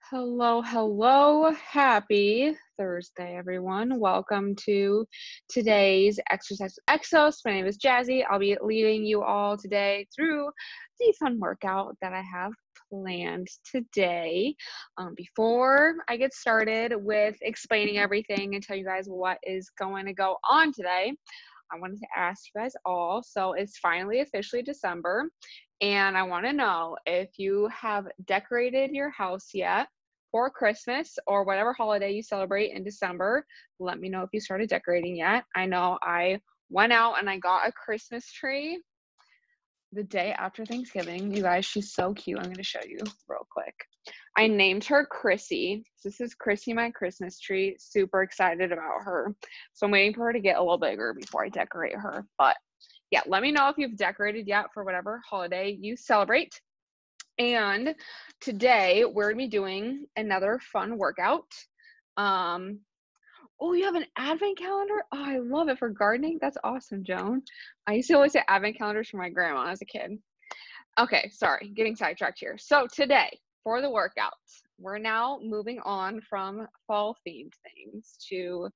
Hello, hello. Happy Thursday, everyone. Welcome to today's exercise with Exos. My name is Jazzy. I'll be leading you all today through the fun workout that I have planned today. Before I get started with explaining everything and tell you guys what is going to go on today, I wanted to ask you guys all. So it's finally officially December, and I want to know if you have decorated your house yet for Christmas or whatever holiday you celebrate in December. Let me know if you started decorating yet. I know I went out and I got a Christmas tree the day after Thanksgiving. You guys, she's so cute. I'm going to show you real quick. I named her Chrissy. This is Chrissy, my Christmas tree. Super excited about her. So I'm waiting for her to get a little bigger before I decorate her. But yeah, let me know if you've decorated yet for whatever holiday you celebrate. And today we're going to be doing another fun workout. Oh, you have an advent calendar? Oh, I love it for gardening. That's awesome, Joan. I used to always say advent calendars for my grandma as a kid. Okay, sorry, getting sidetracked here. So today, for the workout, we're now moving on from fall-themed things to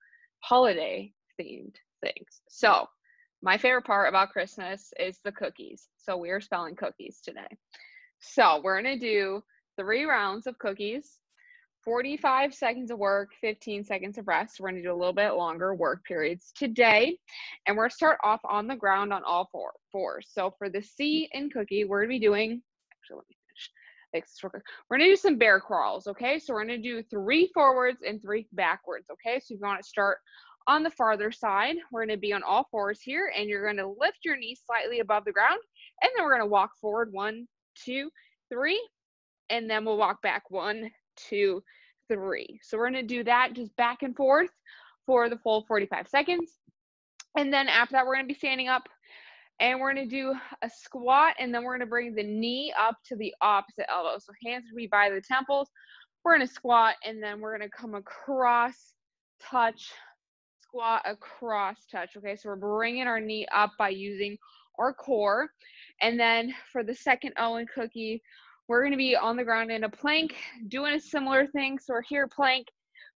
holiday-themed things. So my favorite part about Christmas is the cookies. So we are spelling cookies today. So we're going to do 3 rounds of cookies, 45 seconds of work, 15 seconds of rest. We're going to do a little bit longer work periods today. And we're going to start off on the ground on all fours. So for the C in cookie, we're going to be doing, actually, let me finish this real quick. We're going to do some bear crawls, okay? So we're going to do 3 forwards and 3 backwards, okay? So if you want to start on the farther side, we're going to be on all fours here, and you're going to lift your knees slightly above the ground, and then we're going to walk forward 1, 2, 3, and then we'll walk back 1, 2, 3. So we're going to do that just back and forth for the full 45 seconds. And then after that, we're going to be standing up and we're going to do a squat, and then we're going to bring the knee up to the opposite elbow. So hands will be by the temples. We're going to squat, and then we're going to come across, touch, squat, across, touch. Okay, so we're bringing our knee up by using our core. And then for the second O in cookie, we're going to be on the ground in a plank, doing a similar thing. So we're here, plank,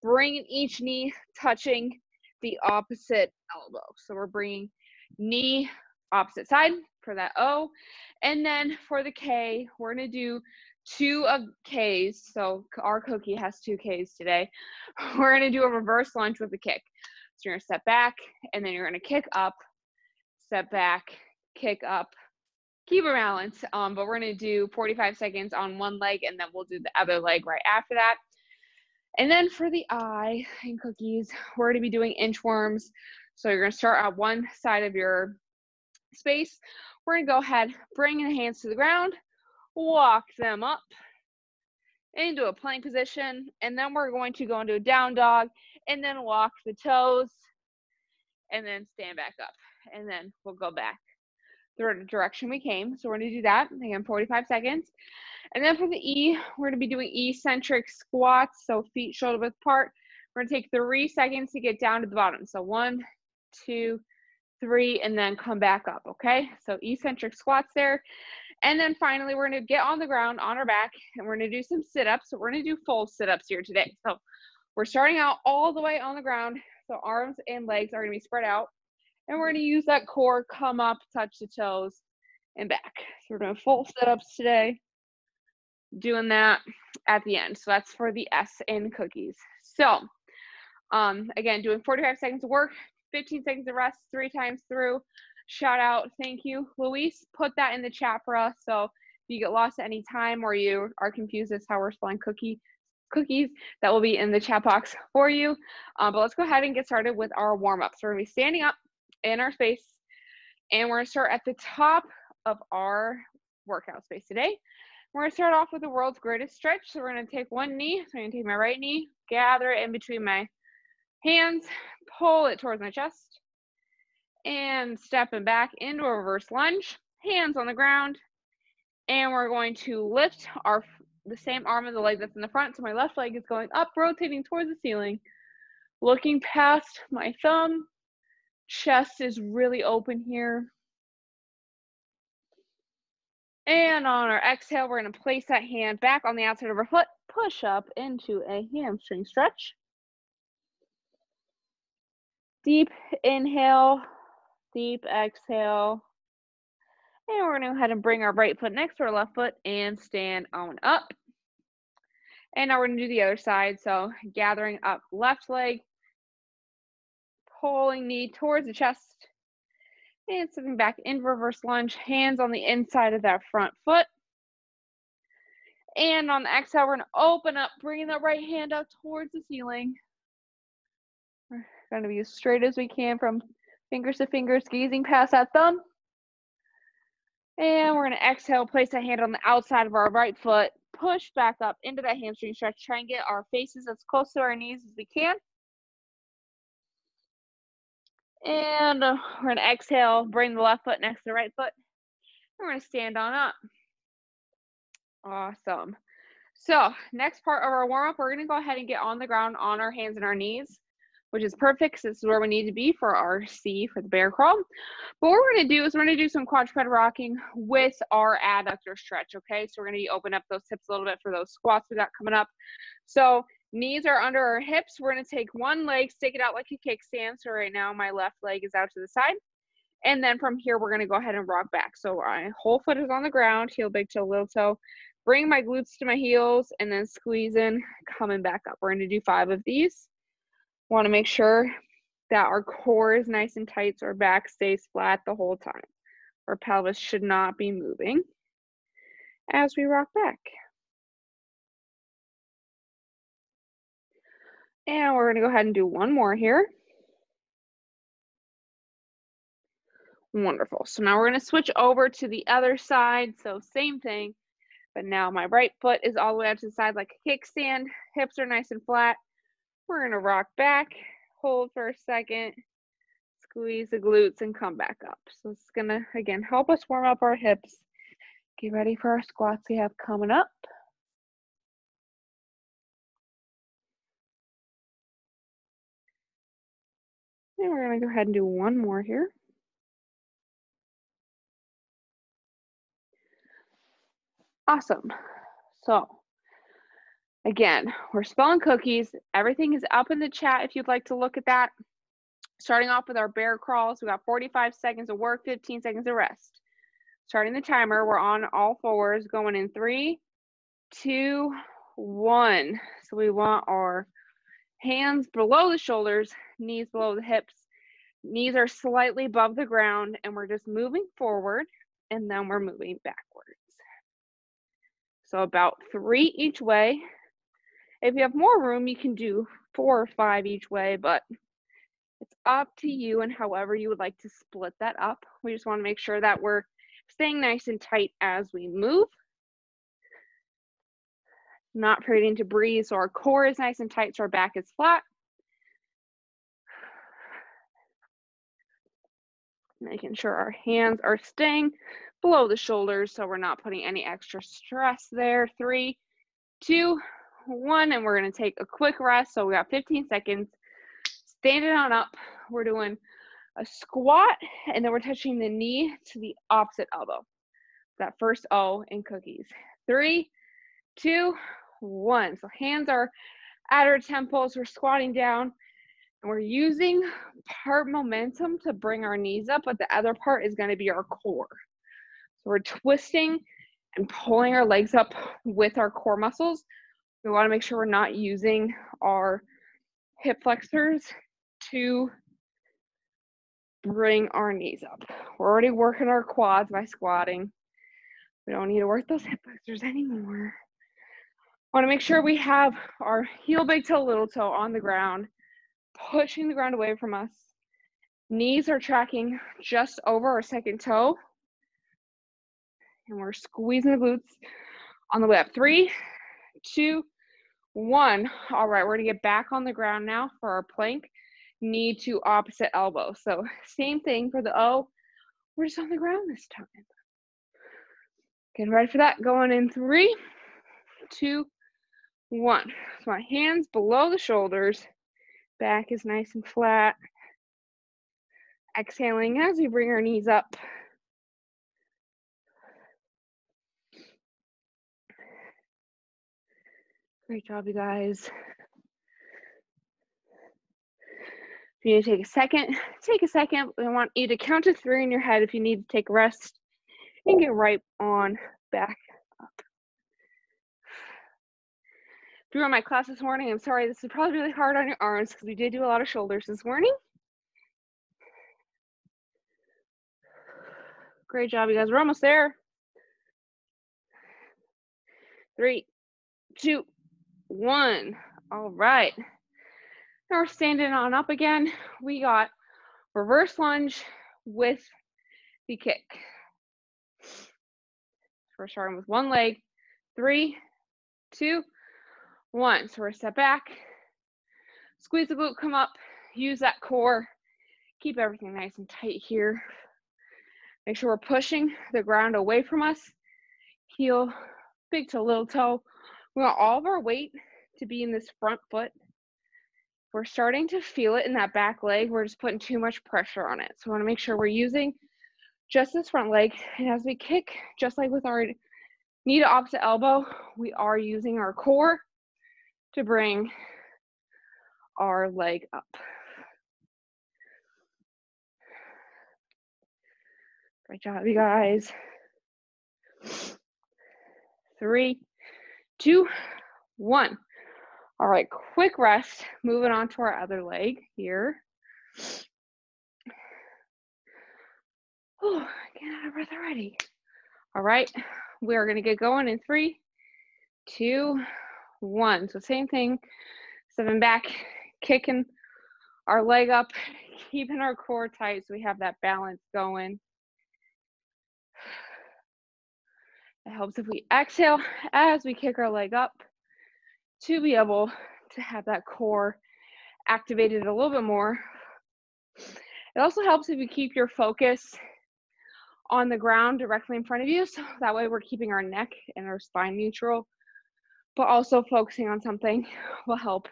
bringing each knee touching the opposite elbow. So we're bringing knee opposite side for that O. And then for the K, we're going to do 2 of Ks. So our cookie has 2 Ks today. We're going to do a reverse lunge with a kick. So you're going to step back, and then you're going to kick up, step back, kick up, keep a balance. But we're going to do 45 seconds on one leg, and then we'll do the other leg right after that. And then for the I in cookies, we're going to be doing inchworms. So you're going to start on one side of your space. We're going to go ahead, bring the hands to the ground, walk them up into a plank position, and then we're going to go into a down dog, and then walk the toes, and then stand back up, and then we'll go back the direction we came. So we're going to do that again, 45 seconds. And then for the E, we're going to be doing eccentric squats, so feet shoulder width apart. We're going to take 3 seconds to get down to the bottom. So 1, 2, 3, and then come back up, okay? So eccentric squats there. And then finally, we're going to get on the ground on our back, and we're going to do some sit-ups. So we're going to do full sit-ups here today. So we're starting out all the way on the ground. So arms and legs are going to be spread out. And we're going to use that core, come up, touch the toes, and back. So we're doing full sit-ups today. Doing that at the end. So that's for the S in cookies. So again, doing 45 seconds of work, 15 seconds of rest, 3 times through. Shout out, thank you, Luis. Put that in the chat for us. So if you get lost at any time or you are confused as how we're spelling cookies, that will be in the chat box for you. But let's go ahead and get started with our warm-up. So we're going to be standing up in our space, and we're going to start at the top of our workout space today. We're going to start off with the world's greatest stretch. So we're going to take one knee. So I'm going to take my right knee, gather it in between my hands, pull it towards my chest, and stepping back into a reverse lunge, hands on the ground. And we're going to lift the same arm of the leg that's in the front. So my left leg is going up, rotating towards the ceiling, looking past my thumb. Chest is really open here. And on our exhale, we're going to place that hand back on the outside of our foot, push up into a hamstring stretch. Deep inhale, deep exhale. And we're going to go ahead and bring our right foot next to our left foot and stand on up. And now we're going to do the other side. So gathering up left leg, pulling knee towards the chest, and stepping back in reverse lunge, hands on the inside of that front foot. And on the exhale, we're going to open up, bringing the right hand up towards the ceiling. We're going to be as straight as we can from fingers to fingers, gazing past that thumb. And we're going to exhale, place that hand on the outside of our right foot, push back up into that hamstring stretch, try and get our faces as close to our knees as we can. And we're going to exhale, bring the left foot next to the right foot. We're going to stand on up. Awesome. So next part of our warm-up, we're going to go ahead and get on the ground on our hands and our knees, which is perfect because this is where we need to be for our C for the bear crawl. But what we're going to do is we're going to do some quadruped rocking with our adductor stretch, okay? So we're going to open up those hips a little bit for those squats we got coming up. So knees are under our hips. We're going to take one leg, stick it out like a kickstand. So right now my left leg is out to the side. And then from here, we're going to go ahead and rock back. So my whole foot is on the ground, heel, big toe, little toe. Bring my glutes to my heels and then squeeze in, coming back up. We're going to do 5 of these. Want to make sure that our core is nice and tight so our back stays flat the whole time. Our pelvis should not be moving as we rock back. And we're going to go ahead and do one more here. Wonderful. So now we're going to switch over to the other side. So same thing, but now my right foot is all the way out to the side like a kickstand. Hips are nice and flat. We're going to rock back, hold for a second, squeeze the glutes, and come back up. So it's going to, again, help us warm up our hips. Get ready for our squats we have coming up. And we're going to go ahead and do one more here. Awesome. So again, we're spelling cookies. Everything is up in the chat if you'd like to look at that. Starting off with our bear crawls, we got 45 seconds of work, 15 seconds of rest. Starting the timer, we're on all fours, going in 3, 2, 1. So we want our hands below the shoulders, knees below the hips. Knees are slightly above the ground, and we're just moving forward, and then we're moving backwards. So about 3 each way. If you have more room, you can do 4 or 5 each way, but it's up to you and however you would like to split that up. We just want to make sure that we're staying nice and tight as we move. Not forgetting to breathe so our core is nice and tight so our back is flat. Making sure our hands are staying below the shoulders so we're not putting any extra stress there. 3, 2, 1, and we're going to take a quick rest. So we got 15 seconds. Standing on up, we're doing a squat, and then we're touching the knee to the opposite elbow. That first O in cookies. 3, 2, 1. So hands are at our temples. We're squatting down, and we're using part momentum to bring our knees up, but the other part is going to be our core. So we're twisting and pulling our legs up with our core muscles. We want to make sure we're not using our hip flexors to bring our knees up. We're already working our quads by squatting. We don't need to work those hip flexors anymore. Want to make sure we have our heel, big toe, little toe on the ground, pushing the ground away from us. Knees are tracking just over our second toe. And we're squeezing the glutes on the way up. 3, 2, 1. All right, we're going to get back on the ground now for our plank. Knee to opposite elbow. So same thing for the O. We're just on the ground this time. Getting ready for that. Going in 3, 2, 1. So my hands below the shoulders. Back is nice and flat. Exhaling as we bring our knees up. Great job, you guys. If you need to take a second, take a second. I want you to count to 3 in your head if you need to take a rest and get right on back up. If you were in my class this morning, I'm sorry, this is probably really hard on your arms because we did do a lot of shoulders this morning. Great job, you guys. We're almost there. 3, 2, 1. All right. Now we're standing on up again. We got reverse lunge with the kick. We're starting with one leg. 3, 2, 1. So we're gonna step back, squeeze the glute, come up, use that core, keep everything nice and tight here. Make sure we're pushing the ground away from us. Heel, big toe, little toe. We want all of our weight to be in this front foot. We're starting to feel it in that back leg. We're just putting too much pressure on it. So we want to make sure we're using just this front leg. And as we kick, just like with our knee to opposite elbow, we are using our core to bring our leg up. Great job, you guys. 3, 2, 1. All right, quick rest. Moving on to our other leg here. Oh, getting out of breath already. All right, we are going to get going in 3, 2, 1. So same thing, stepping back, kicking our leg up, keeping our core tight so we have that balance going. It helps if we exhale as we kick our leg up to be able to have that core activated a little bit more. It also helps if you keep your focus on the ground directly in front of you, so that way we're keeping our neck and our spine neutral, but also focusing on something will help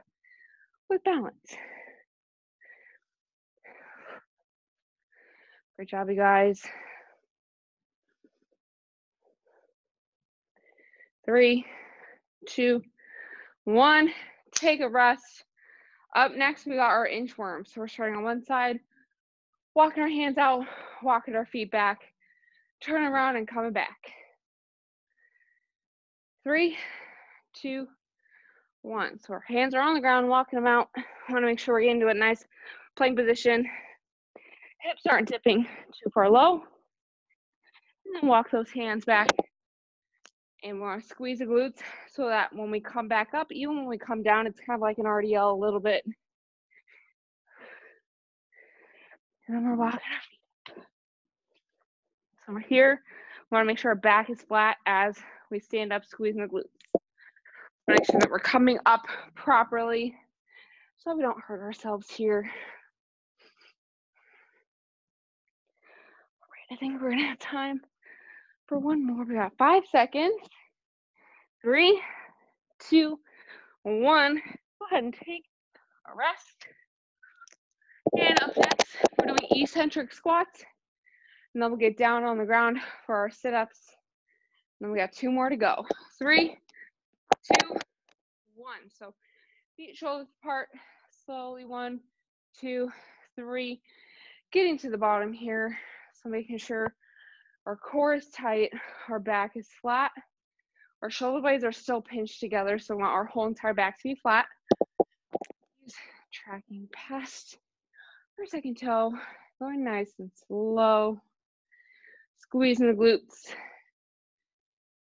with balance. Great job, you guys. 3, 2, 1. Take a rest. Up next, we got our inchworms. So we're starting on one side, walking our hands out, walking our feet back, turn around and coming back. 3, 2, 1. So our hands are on the ground, walking them out. Want to make sure we're getting into a nice plank position. Hips aren't dipping too far low. And then walk those hands back. And we're going to squeeze the glutes so that when we come back up, even when we come down, it's kind of like an RDL a little bit. And then we're walking our feet. So we're here. We want to make sure our back is flat as we stand up, squeezing the glutes. Make sure that we're coming up properly so we don't hurt ourselves here. All right, I think we're going to have time for one more. We got 5 seconds. 3, 2, 1. Go ahead and take a rest. And up next, we're doing eccentric squats. And then we'll get down on the ground for our sit-ups. And then we got 2 more to go. 3, 2, 1. So feet shoulders apart, slowly. 1, 2, 3. Getting to the bottom here. So making sure our core is tight, our back is flat. Our shoulder blades are still pinched together, so we want our whole entire back to be flat. Tracking past our second toe, going nice and slow. Squeezing the glutes.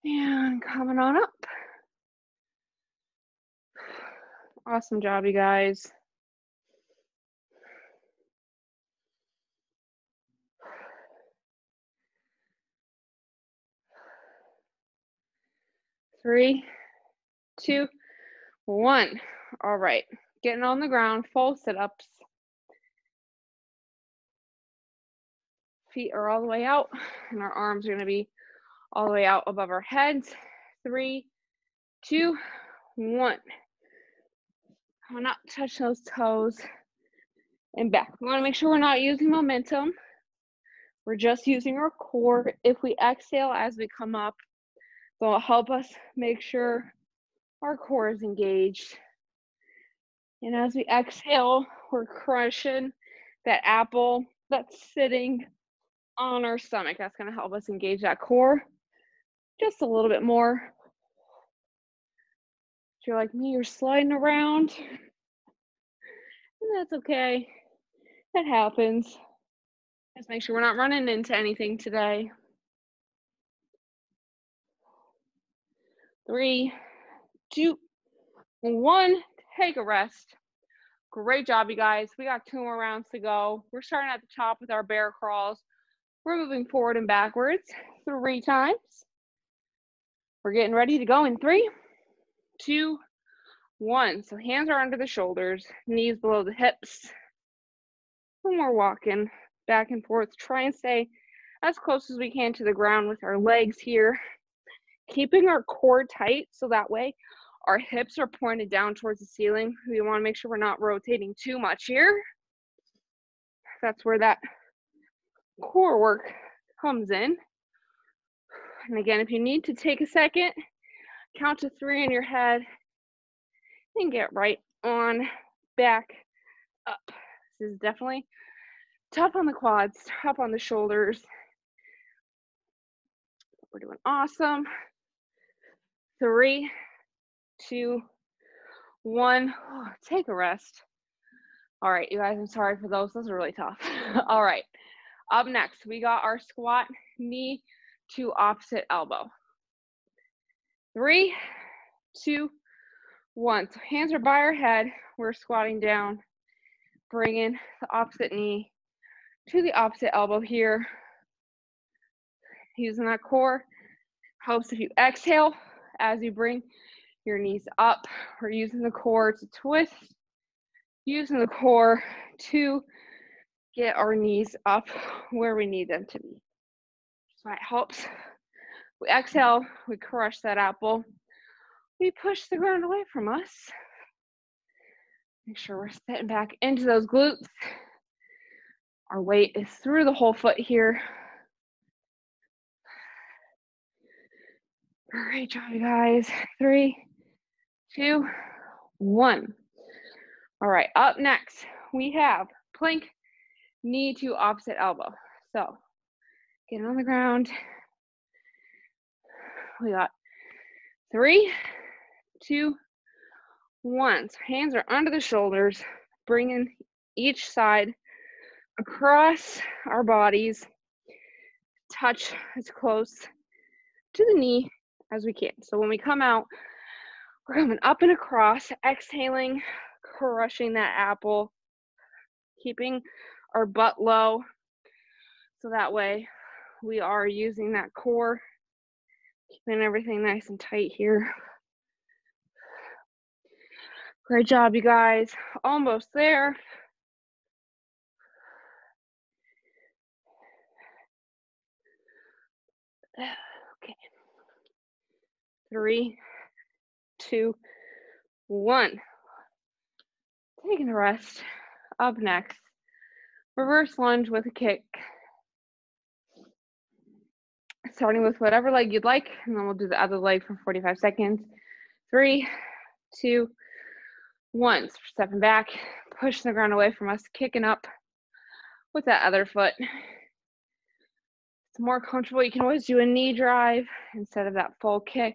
And coming on up. Awesome job, you guys. Three, 2, 1. All right, getting on the ground, full sit-ups. Feet are all the way out, and our arms are going to be all the way out above our heads. 3, 2, 1. Coming up, touch those toes, and back. We want to make sure we're not using momentum. We're just using our core. If we exhale as we come up, it'll help us make sure our core is engaged. And as we exhale, we're crushing that apple that's sitting on our stomach. That's going to help us engage that core just a little bit more. If you're like me, you're sliding around, and that's okay. That happens. Just make sure we're not running into anything today. 3, 2, 1. Take a rest. Great job, you guys. We got 2 more rounds to go. We're starting at the top with our bear crawls. We're moving forward and backwards 3 times. We're getting ready to go in 3, 2, 1. So hands are under the shoulders, knees below the hips. And we're walking back and forth. Try and stay as close as we can to the ground with our legs here. Keeping our core tight so that way our hips are pointed down towards the ceiling. We want to make sure we're not rotating too much here. That's where that core work comes in. And again, if you need to take a second, count to 3 in your head and get right on back up. This is definitely tough on the quads, tough on the shoulders. We're doing awesome. 3, 2, 1. Oh, take a rest. All right, you guys, I'm sorry for those. Those are really tough. All right, up next, we got our squat knee to opposite elbow. 3, 2, 1. So hands are by our head. We're squatting down, bringing the opposite knee to the opposite elbow here. Using that core. Helps if you exhale as you bring your knees up. We're using the core to twist, using the core to get our knees up where we need them to be. So that helps. We exhale, we crush that apple. We push the ground away from us. Make sure we're sitting back into those glutes. Our weight is through the whole foot here. Great job, you guys. 3, 2, 1. All right, up next, we have plank, knee to opposite elbow. So get on the ground. We got 3, 2, 1. So hands are under the shoulders, bringing each side across our bodies. Touch as close to the knee as we can. So when we come out, we're coming up and across, exhaling, crushing that apple, keeping our butt low. So that way we are using that core, keeping everything nice and tight here. Great job, you guys. Almost there. Okay. 3, 2, 1. Taking a rest. Up next, reverse lunge with a kick. Starting with whatever leg you'd like, and then we'll do the other leg for 45 seconds. 3, 2, 1. So stepping back, pushing the ground away from us, kicking up with that other foot. It's more comfortable. You can always do a knee drive instead of that full kick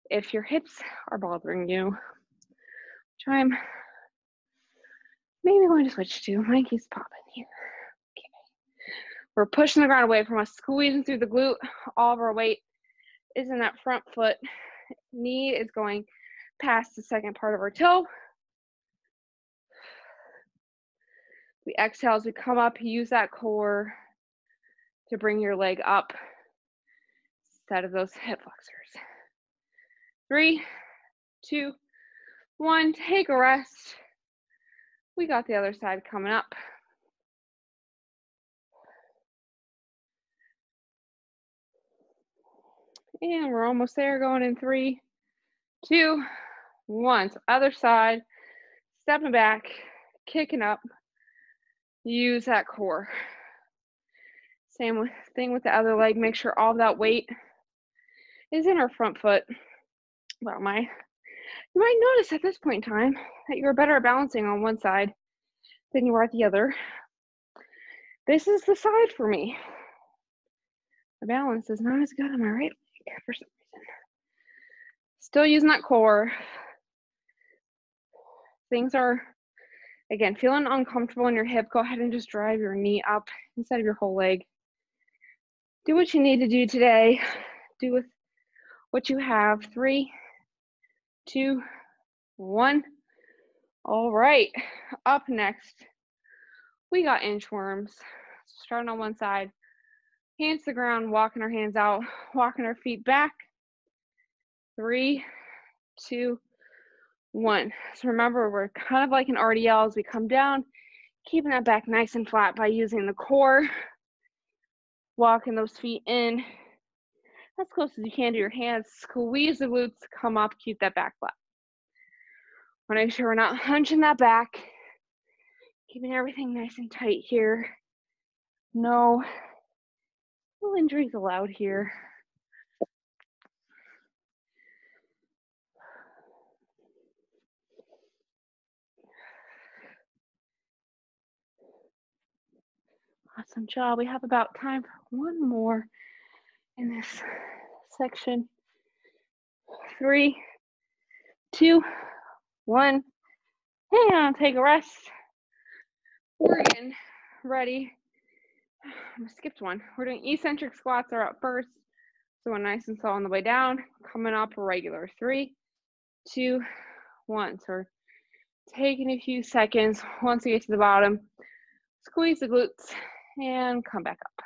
if your hips are bothering you, which I'm maybe going to switch to. Mine keeps popping here. Okay. We're pushing the ground away from us, squeezing through the glute. All of our weight is in that front foot. Knee is going past the second part of our toe. We exhale as we come up. Use that core to bring your leg up instead of those hip flexors. 3, 2, 1. Take a rest. We got the other side coming up. And we're almost there, going in 3, 2, 1. So other side, stepping back, kicking up. Use that core. Same thing with the other leg. Make sure all of that weight is in our front foot. Wow, my You might notice at this point in time that you're better at balancing on one side than you are at the other. This is the side for me. The balance is not as good on my right leg for some reason. Still using that core. Things are, again, feeling uncomfortable in your hip, go ahead and just drive your knee up instead of your whole leg. Do what you need to do today. Do with what you have. 3, 2, 1. All right, up next, we got inchworms. Starting on one side, hands to the ground, walking our hands out, walking our feet back. 3, 2, 1. So remember, we're kind of like an RDL as we come down, keeping that back nice and flat by using the core, walking those feet in as close as you can to your hands. Squeeze the glutes, come up, keep that back flat. Want to make sure we're not hunching that back, keeping everything nice and tight here. No injuries allowed here. Awesome job. We have about time for one more in this section. 3, 2, 1. And take a rest. We're getting ready. I skipped one. We're doing eccentric squats are up first. So we're nice and slow on the way down. Coming up regular. 3, 2, 1. So we're taking a few seconds. Once we get to the bottom, squeeze the glutes and come back up.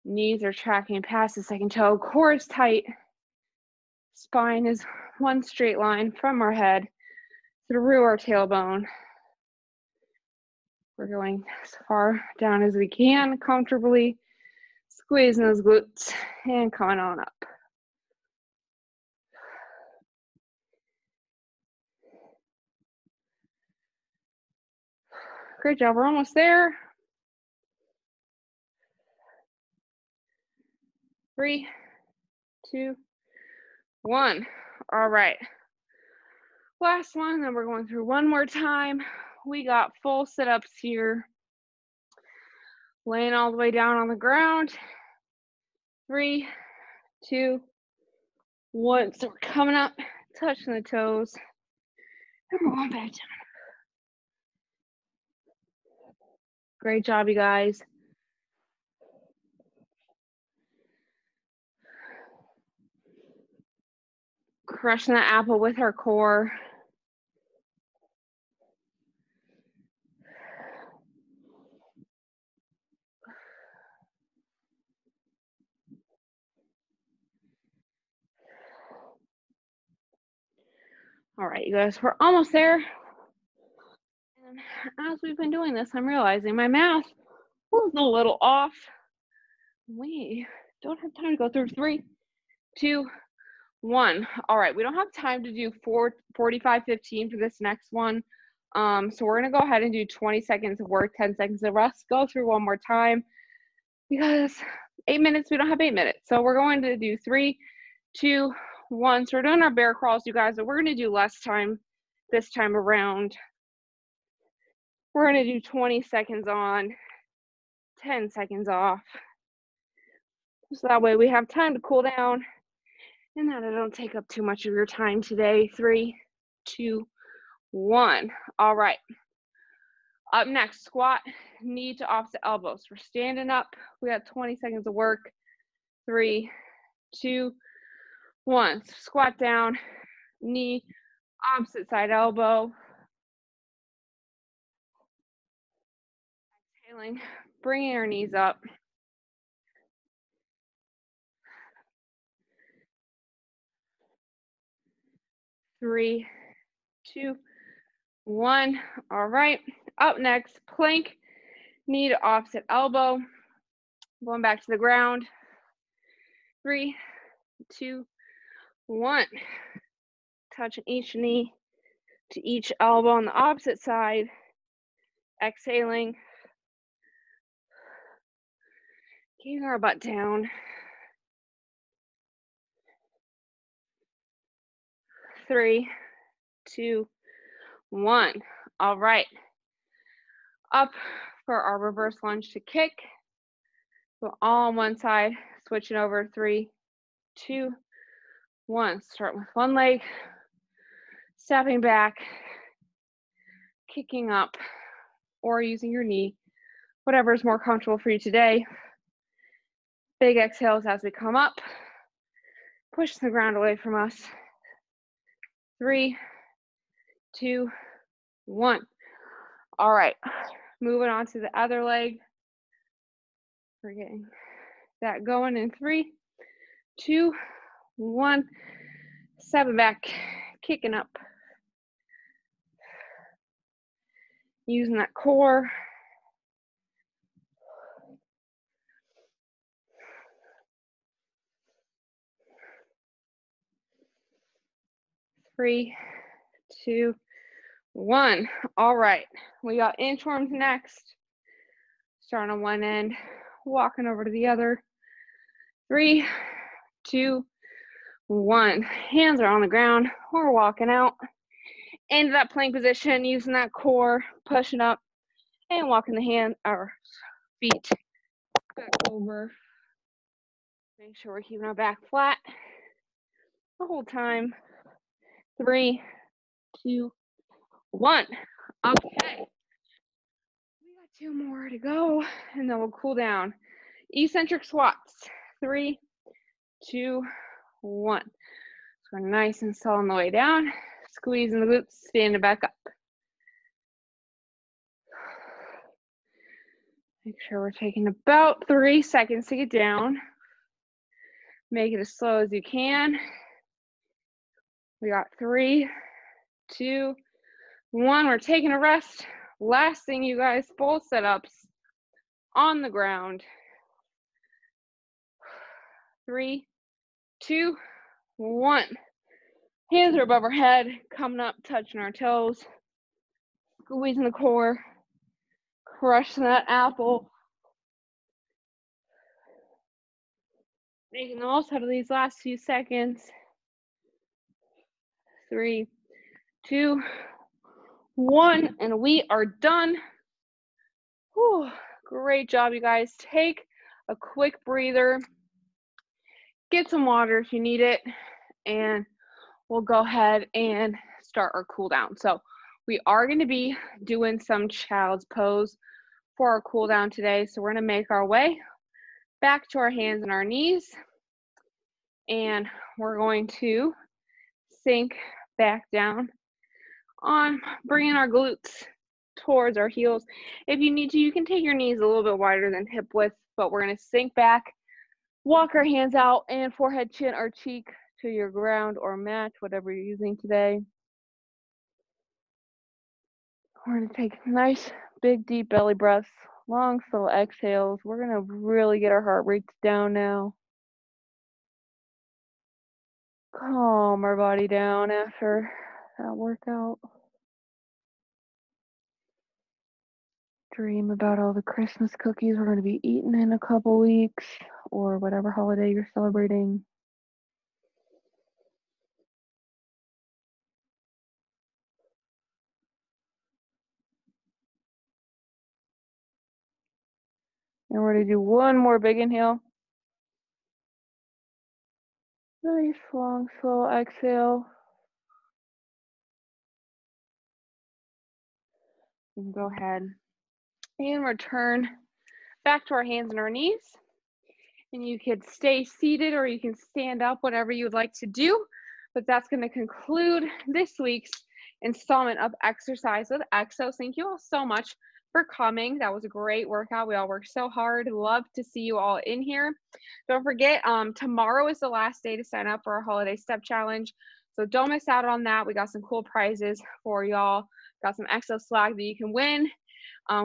Knees are tracking past the second toe. Core is tight. Spine is one straight line from our head through our tailbone. We're going as far down as we can comfortably, squeezing those glutes and coming on up. Great job, we're almost there. 3, 2, 1. All right. Last one, then we're going through one more time. We got full sit-ups here. Laying all the way down on the ground. 3, 2, 1. So we're coming up, touching the toes. And we're going back down. Great job, you guys. Crushing the apple with our core. All right, you guys, we're almost there. And as we've been doing this, I'm realizing my math was a little off. We don't have time to go through. 3, 2, 1. All right, we don't have time to do 45, 15 for this next one. So we're gonna go ahead and do 20 seconds of work, 10 seconds of rest. Go through one more time because 8 minutes, we don't have 8 minutes. So we're going to do 3, 2, 1. So we're doing our bear crawls, you guys, but we're gonna do less time this time around. We're gonna do 20 seconds on, 10 seconds off. So that way we have time to cool down and that I don't take up too much of your time today. 3, 2, 1. All right. Up next, squat, knee to opposite elbows. We're standing up. We got 20 seconds of work. 3, 2, 1. So squat down, knee, opposite side elbow. Exhaling, bringing our knees up. 3, 2, 1. All right. Up next, plank, knee to opposite elbow. Going back to the ground. 3, 2, 1. Touching each knee to each elbow on the opposite side. Exhaling. Keeping our butt down. 3, 2, 1. All right. Up for our reverse lunge to kick. So all on one side, switching over. 3, 2, 1. Start with one leg, stepping back, kicking up, or using your knee, whatever is more comfortable for you today. Big exhales as we come up. Push the ground away from us. 3, 2, 1. All right, moving on to the other leg. We're getting that going in 3, 2, 1. Stepping back, kicking up. Using that core. 3, 2, 1. All right, we got inchworms next. Starting on one end, walking over to the other. 3, 2, 1. Hands are on the ground. We're walking out into that plank position, using that core, pushing up and walking the hand or feet back over. Make sure we're keeping our back flat the whole time. 3, 2, 1. Okay. We got 2 more to go, and then we'll cool down. Eccentric squats. 3, 2, 1. So we're nice and slow on the way down. Squeezing the glutes, standing back up. Make sure we're taking about 3 seconds to get down. Make it as slow as you can. We got 3, 2, 1. We're taking a rest. Last thing, you guys, full sit-ups on the ground. 3, 2, 1. Hands are above our head, coming up, touching our toes. Squeezing the core. Crushing that apple. Making the most out of these last few seconds. 3, 2, 1, and we are done. Whew, great job, you guys. Take a quick breather. Get some water if you need it, and we'll go ahead and start our cool down. So we are going to be doing some child's pose for our cool down today. So we're going to make our way back to our hands and our knees, and we're going to sink back down on bringing our glutes towards our heels. If you need to, you can take your knees a little bit wider than hip width, but we're going to sink back, walk our hands out, and forehead, chin, or cheek to your ground or mat, whatever you're using today. We're going to take nice, big, deep belly breaths, long, slow exhales. We're going to really get our heart rates down now. Calm our body down after that workout. Dream about all the Christmas cookies we're going to be eating in a couple weeks, or whatever holiday you're celebrating. And we're going to do one more big inhale. Nice, long, slow exhale. You can go ahead and return back to our hands and our knees. And you could stay seated or you can stand up, whatever you would like to do. But that's going to conclude this week's installment of Exercise with Exos. Thank you all so much for coming. That was a great workout. We all worked so hard. Love to see you all in here. Don't forget, tomorrow is the last day to sign up for our holiday step challenge. So don't miss out on that. We got some cool prizes for y'all. Got some Exos swag that you can win.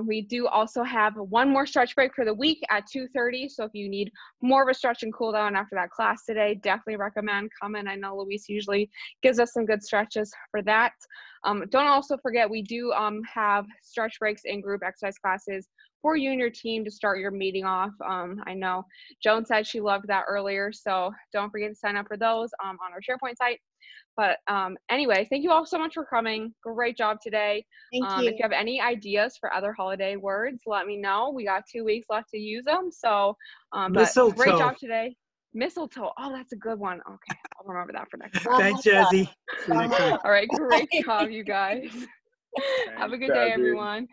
We do also have one more stretch break for the week at 2:30. So if you need more of a stretch and cool down after that class today, definitely recommend coming. I know Luis usually gives us some good stretches for that. Don't also forget, we do have stretch breaks in group exercise classes for you and your team to start your meeting off. I know Joan said she loved that earlier, so don't forget to sign up for those on our SharePoint site. But anyway, thank you all so much for coming. Great job today. Thank If you. you have any ideas for other holiday words, let me know. We got 2 weeks left to use them. So, but great Mistletoe. job today. Mistletoe. Oh, that's a good one. Okay, I'll remember that for next time. Thanks, Jazzy. See you next time. All right, great job, you guys. Have a good day, everyone.